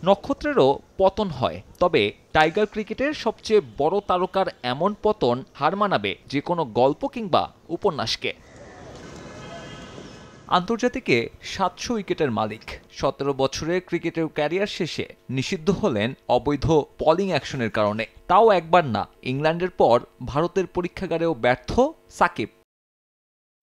নক্ষত্রেরও পতন হয়, তবে টাইগার ক্রিকেটের সবচেয়ে বড় তারকার এমন পতন হার মানাবে যে কোনো গল্প কিংবা উপন্যাসকে। আন্তর্জাতিকে ৭০০ উইকেটের মালিক, ১৭ বছরের ক্রিকেটের ক্যারিয়ার শেষে নিষিদ্ধ হলেন অবৈধ বোলিং অ্যাকশনের কারণে। তাও একবার না, ইংল্যান্ডের পর ভারতের পরীক্ষাগারেও ব্যর্থ সাকিব।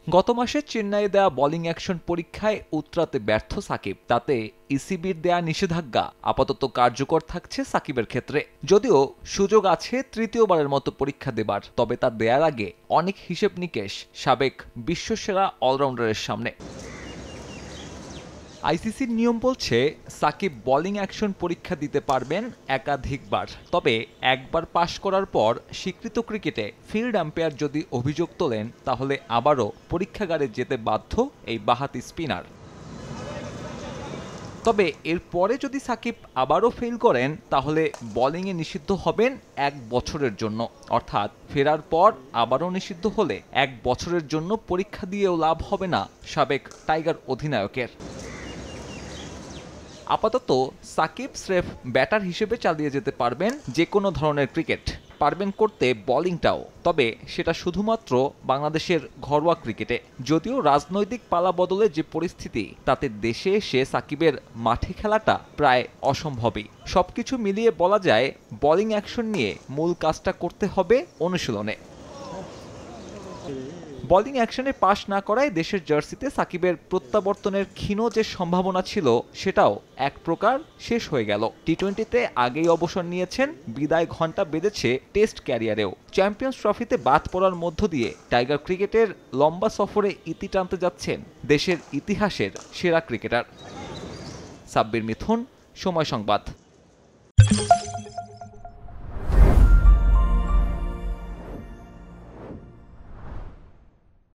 গত মাসে চেন্নাইয়ে দেয়া বোলিং অ্যাকশন পরীক্ষায় উতরাতে ব্যর্থ সাকিব। তাতে ইসিবির দেয়া নিষেধাজ্ঞা আপাতত কার্যকর থাকছে সাকিবের ক্ষেত্রে। যদিও সুযোগ আছে তৃতীয়বারের মতো পরীক্ষা দেবার, তবে তা দেয়ার আগে অনেক হিসেব নিকেশ সাবেক বিশ্বসেরা অলরাউন্ডারের সামনে। আইসিসির নিয়ম বলছে সাকিব বোলিং অ্যাকশন পরীক্ষা দিতে পারবেন একাধিকবার, তবে একবার পাশ করার পর স্বীকৃত ক্রিকেটে ফিল্ড আম্পায়ার যদি অভিযোগ তোলেন তাহলে আবারও পরীক্ষাগারে যেতে বাধ্য এই বাঁহাতি স্পিনার। তবে এরপরে যদি সাকিব আবারও ফেল করেন তাহলে বোলিংয়ে নিষিদ্ধ হবেন ১ বছরের জন্য, অর্থাৎ ফেরার পর আবারও নিষিদ্ধ হলে ১ বছরের জন্য পরীক্ষা দিয়েও লাভ হবে না সাবেক টাইগার অধিনায়কের। আপাতত সাকিব স্রেফ ব্যাটার হিসেবে চালিয়ে যেতে পারবেন যে কোনো ধরনের ক্রিকেট, পারবেন করতে বোলিংটাও, তবে সেটা শুধুমাত্র বাংলাদেশের ঘরোয়া ক্রিকেটে। যদিও রাজনৈতিক পালাবদলে যে পরিস্থিতি, তাতে দেশে এসে সাকিবের মাঠে খেলাটা প্রায় অসম্ভবই। সবকিছু মিলিয়ে বলা যায় বোলিং অ্যাকশন নিয়ে মূল কাজটা করতে হবে অনুশীলনে। বোলিং অ্যাকশনে পাস না করায় দেশের জার্সিতে সাকিবের প্রত্যাবর্তনের ক্ষীণ যে সম্ভাবনা ছিল সেটাও এক প্রকার শেষ হয়ে গেল। টি-20তে আগেই অবসর নিয়েছেন, বিদায় ঘণ্টা বেজেছে টেস্ট ক্যারিয়ারেও। চ্যাম্পিয়ন্স ট্রফিতে বাদ পড়ার মধ্য দিয়ে টাইগার ক্রিকেটের লম্বা সফরে ইতি টানতে যাচ্ছেন দেশের ইতিহাসের সেরা ক্রিকেটার। সাব্বির মিথুন, সময় সংবাদ।